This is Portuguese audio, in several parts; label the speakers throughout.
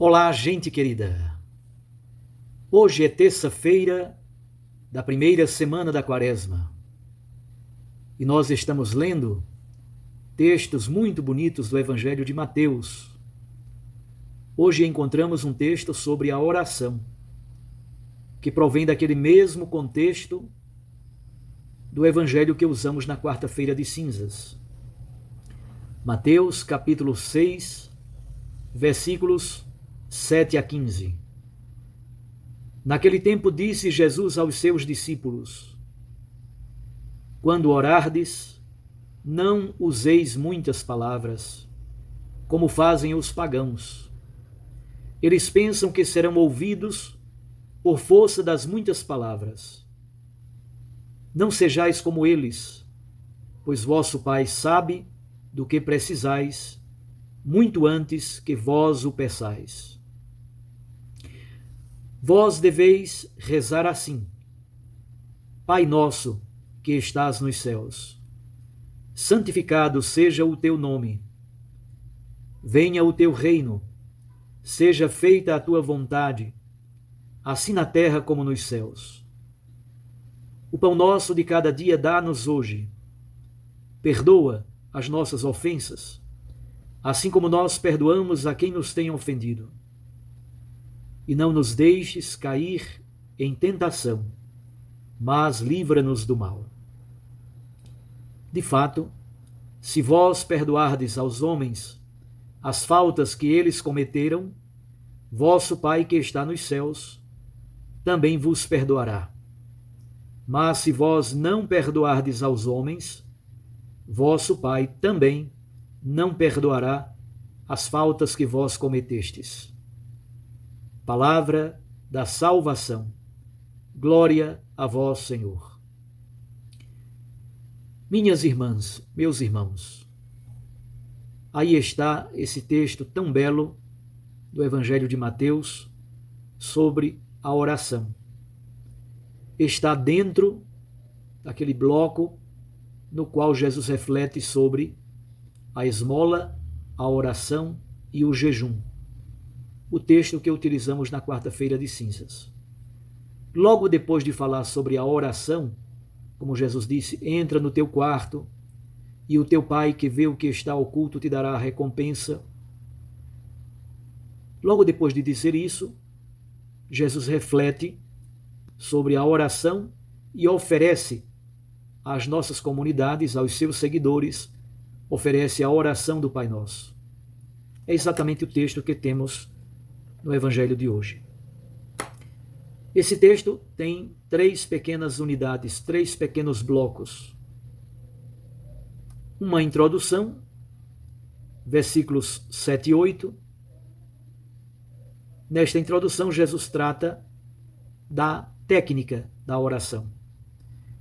Speaker 1: Olá, gente querida. Hoje é terça-feira da primeira semana da Quaresma e nós estamos lendo textos muito bonitos do Evangelho de Mateus. Hoje encontramos um texto sobre a oração, que provém daquele mesmo contexto do Evangelho que usamos na quarta-feira de cinzas. Mateus, capítulo 6, versículos 7 a 15. Naquele tempo disse Jesus aos seus discípulos: Quando orardes, não useis muitas palavras, como fazem os pagãos. Eles pensam que serão ouvidos por força das muitas palavras. Não sejais como eles, pois vosso Pai sabe do que precisais, muito antes que vós o peçais. Vós deveis rezar assim: Pai nosso, que estás nos céus, santificado seja o teu nome. Venha o teu reino, seja feita a tua vontade, assim na terra como nos céus. O pão nosso de cada dia dá-nos hoje. Perdoa as nossas ofensas, assim como nós perdoamos a quem nos tem ofendido. E não nos deixes cair em tentação, mas livra-nos do mal. De fato, se vós perdoardes aos homens as faltas que eles cometeram, vosso Pai que está nos céus também vos perdoará. Mas se vós não perdoardes aos homens, vosso Pai também não perdoará as faltas que vós cometestes. Palavra da salvação. Glória a vós, Senhor. Minhas irmãs, meus irmãos, aí está esse texto tão belo do Evangelho de Mateus sobre a oração. Está dentro daquele bloco no qual Jesus reflete sobre a esmola, a oração e o jejum. O texto que utilizamos na quarta-feira de cinzas. Logo depois de falar sobre a oração, como Jesus disse, entra no teu quarto e o teu Pai que vê o que está oculto te dará a recompensa. Logo depois de dizer isso, Jesus reflete sobre a oração e oferece às nossas comunidades, aos seus seguidores, oferece a oração do Pai Nosso. É exatamente o texto que temos no Evangelho de hoje. Esse texto tem 3 pequenas unidades, 3 pequenos blocos. Uma introdução, versículos 7 e 8. Nesta introdução, Jesus trata da técnica da oração.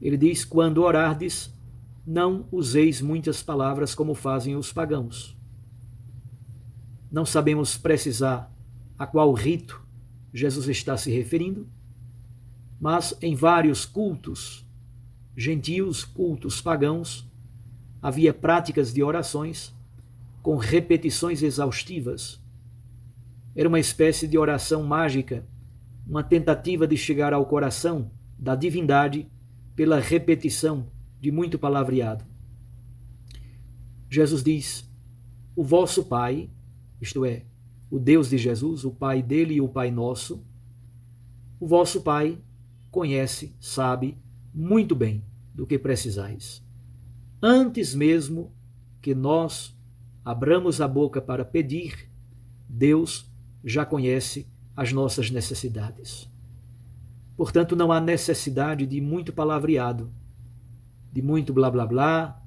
Speaker 1: Ele diz: quando orardes, não useis muitas palavras como fazem os pagãos. Não sabemos precisar a qual rito Jesus está se referindo, mas em vários cultos gentios, cultos pagãos, havia práticas de orações com repetições exaustivas. Era uma espécie de oração mágica, uma tentativa de chegar ao coração da divindade pela repetição de muito palavreado. Jesus diz: o vosso Pai, isto é, o Deus de Jesus, o Pai dele e o Pai nosso, o vosso Pai conhece, sabe muito bem do que precisais. Antes mesmo que nós abramos a boca para pedir, Deus já conhece as nossas necessidades. Portanto, não há necessidade de muito palavreado, de muito blá blá blá,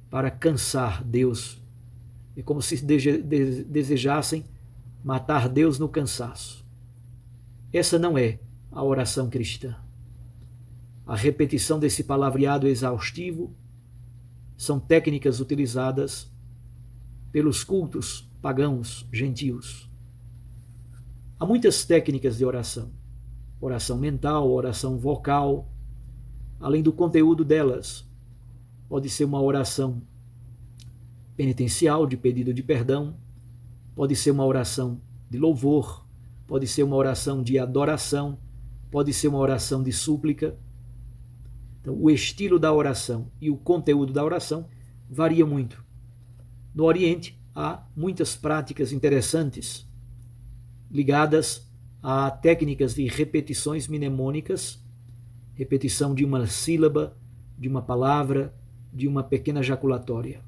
Speaker 1: para cansar Deus. É como se desejassem matar Deus no cansaço. Essa não é a oração cristã. A repetição desse palavreado exaustivo são técnicas utilizadas pelos cultos pagãos gentios. Há muitas técnicas de oração. Oração mental, oração vocal. Além do conteúdo delas, pode ser uma oração penitencial, de pedido de perdão, pode ser uma oração de louvor, pode ser uma oração de adoração, pode ser uma oração de súplica. Então, o estilo da oração e o conteúdo da oração varia muito. No Oriente, há muitas práticas interessantes ligadas a técnicas de repetições mnemônicas, repetição de uma sílaba, de uma palavra, de uma pequena jaculatória.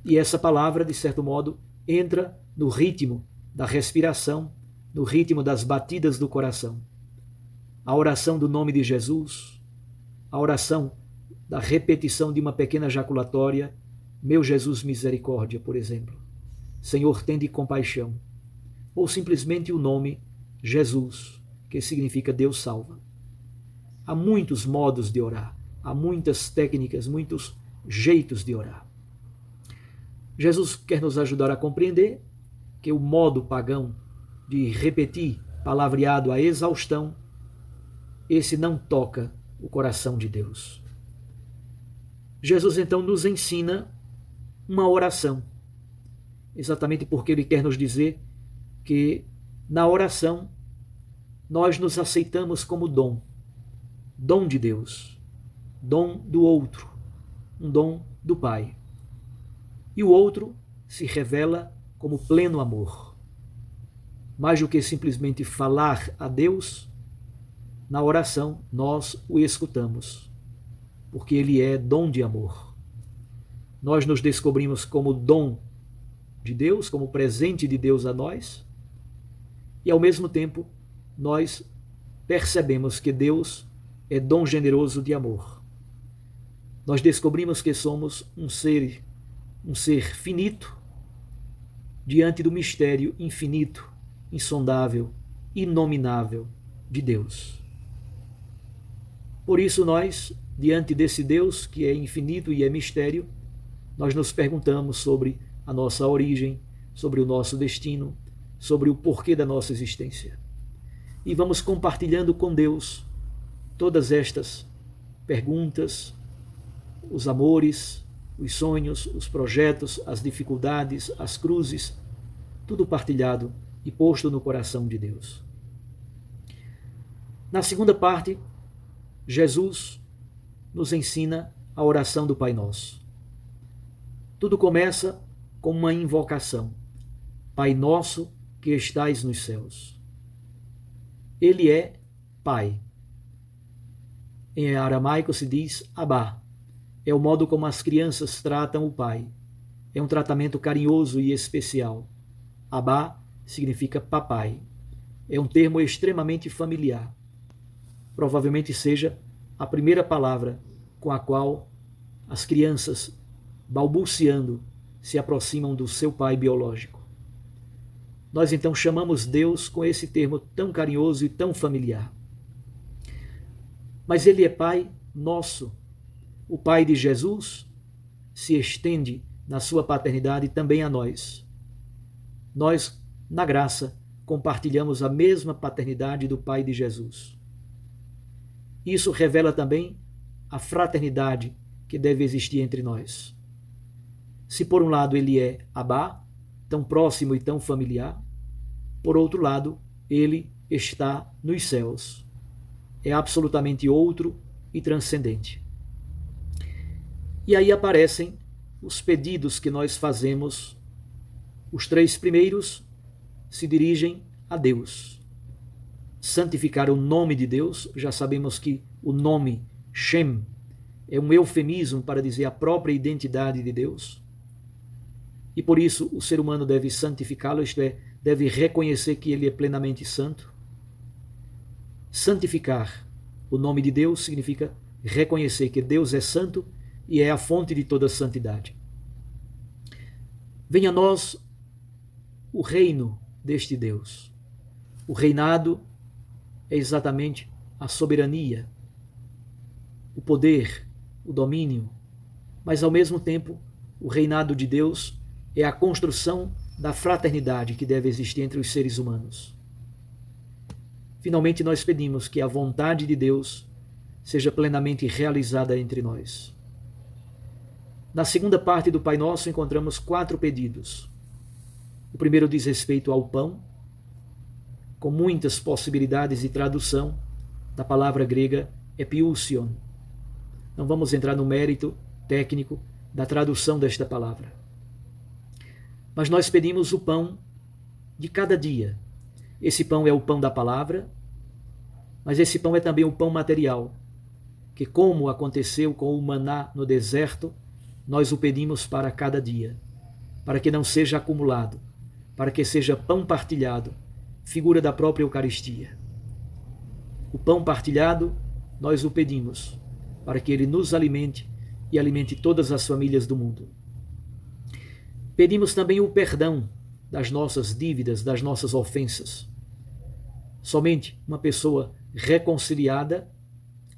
Speaker 1: E essa palavra, de certo modo, entra no ritmo da respiração, no ritmo das batidas do coração. A oração do nome de Jesus, a oração da repetição de uma pequena jaculatória, meu Jesus misericórdia, por exemplo. Senhor, tende compaixão. Ou simplesmente o nome Jesus, que significa Deus salva. Há muitos modos de orar, há muitas técnicas, muitos jeitos de orar. Jesus quer nos ajudar a compreender que o modo pagão de repetir palavreado à exaustão, esse não toca o coração de Deus. Jesus então nos ensina uma oração, exatamente porque ele quer nos dizer que na oração nós nos aceitamos como dom de Deus, dom do outro, um dom do Pai. E o outro se revela como pleno amor. Mais do que simplesmente falar a Deus, na oração nós o escutamos, porque ele é dom de amor. Nós nos descobrimos como dom de Deus, como presente de Deus a nós, e ao mesmo tempo nós percebemos que Deus é dom generoso de amor. Nós descobrimos que somos um ser finito diante do mistério infinito, insondável, inominável de Deus. Por isso nós, diante desse Deus que é infinito e é mistério, nós nos perguntamos sobre a nossa origem, sobre o nosso destino, sobre o porquê da nossa existência. E vamos compartilhando com Deus todas estas perguntas, os amores, os sonhos, os projetos, as dificuldades, as cruzes, tudo partilhado e posto no coração de Deus. Na segunda parte, Jesus nos ensina a oração do Pai Nosso. Tudo começa com uma invocação. Pai nosso que estais nos céus. Ele é Pai. Em aramaico se diz Abá. É o modo como as crianças tratam o pai. É um tratamento carinhoso e especial. Abá significa papai. É um termo extremamente familiar. Provavelmente seja a primeira palavra com a qual as crianças, balbuciando, se aproximam do seu pai biológico. Nós então chamamos Deus com esse termo tão carinhoso e tão familiar. Mas ele é Pai nosso. O Pai de Jesus se estende na sua paternidade também a nós. Nós, na graça, compartilhamos a mesma paternidade do Pai de Jesus. Isso revela também a fraternidade que deve existir entre nós. Se por um lado ele é Abá, tão próximo e tão familiar, por outro lado, ele está nos céus. É absolutamente outro e transcendente. E aí aparecem os pedidos que nós fazemos. Os 3 primeiros se dirigem a Deus. Santificar o nome de Deus, já sabemos que o nome Shem é um eufemismo para dizer a própria identidade de Deus. E por isso o ser humano deve santificá-lo, isto é, deve reconhecer que ele é plenamente santo. Santificar o nome de Deus significa reconhecer que Deus é santo e é a fonte de toda santidade. Venha a nós o reino deste Deus. O reinado é exatamente a soberania, o poder, o domínio, mas ao mesmo tempo o reinado de Deus é a construção da fraternidade que deve existir entre os seres humanos. Finalmente nós pedimos que a vontade de Deus seja plenamente realizada entre nós. Na segunda parte do Pai Nosso encontramos 4 pedidos. O primeiro diz respeito ao pão, com muitas possibilidades de tradução da palavra grega epiousion. Não vamos entrar no mérito técnico da tradução desta palavra. Mas nós pedimos o pão de cada dia. Esse pão é o pão da palavra, mas esse pão é também o pão material, que, como aconteceu com o maná no deserto, nós o pedimos para cada dia, para que não seja acumulado, para que seja pão partilhado, figura da própria Eucaristia. O pão partilhado, nós o pedimos, para que ele nos alimente e alimente todas as famílias do mundo. Pedimos também o perdão das nossas dívidas, das nossas ofensas. Somente uma pessoa reconciliada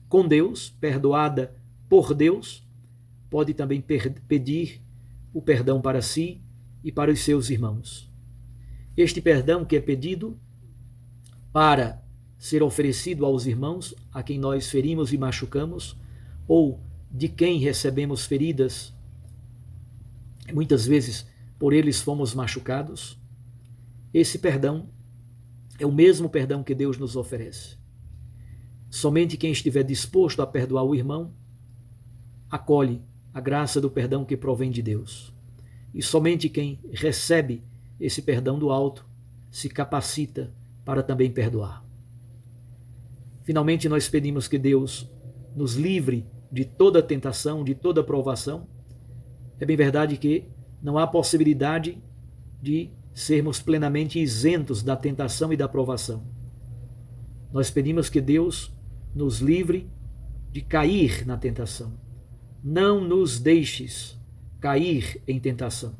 Speaker 1: com Deus, perdoada por Deus, pode também pedir o perdão para si e para os seus irmãos. Este perdão que é pedido para ser oferecido aos irmãos a quem nós ferimos e machucamos, ou de quem recebemos feridas, muitas vezes por eles fomos machucados, esse perdão é o mesmo perdão que Deus nos oferece. Somente quem estiver disposto a perdoar o irmão, acolhe a graça do perdão que provém de Deus. E somente quem recebe esse perdão do alto se capacita para também perdoar. Finalmente, nós pedimos que Deus nos livre de toda tentação, de toda provação. É bem verdade que não há possibilidade de sermos plenamente isentos da tentação e da provação. Nós pedimos que Deus nos livre de cair na tentação. Não nos deixes cair em tentação.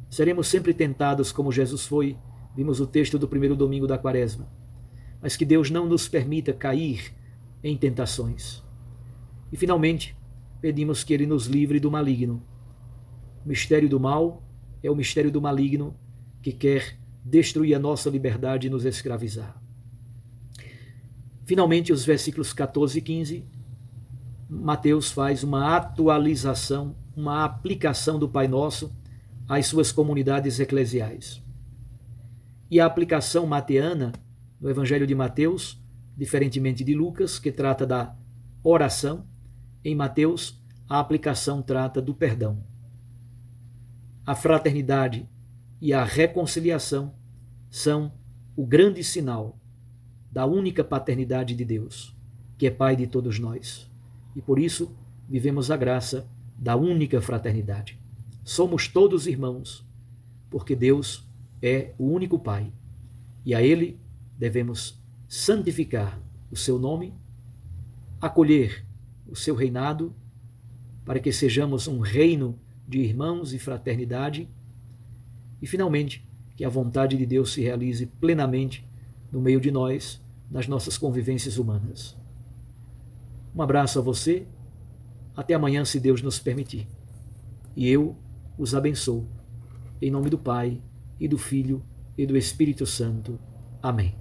Speaker 1: Seremos sempre tentados como Jesus foi, vimos o texto do primeiro domingo da Quaresma. Mas que Deus não nos permita cair em tentações. E finalmente, pedimos que Ele nos livre do maligno. O mistério do mal é o mistério do maligno que quer destruir a nossa liberdade e nos escravizar. Finalmente, os versículos 14 e 15, Mateus faz uma atualização, uma aplicação do Pai Nosso às suas comunidades eclesiais. E a aplicação mateana no Evangelho de Mateus, diferentemente de Lucas, que trata da oração, em Mateus a aplicação trata do perdão. A fraternidade e a reconciliação são o grande sinal da única paternidade de Deus, que é Pai de todos nós. E por isso vivemos a graça da única fraternidade. Somos todos irmãos, porque Deus é o único Pai. E a Ele devemos santificar o seu nome, acolher o seu reinado, para que sejamos um reino de irmãos e fraternidade, e finalmente que a vontade de Deus se realize plenamente no meio de nós, nas nossas convivências humanas. Um abraço a você, até amanhã, se Deus nos permitir. E eu os abençoo, em nome do Pai, e do Filho, e do Espírito Santo. Amém.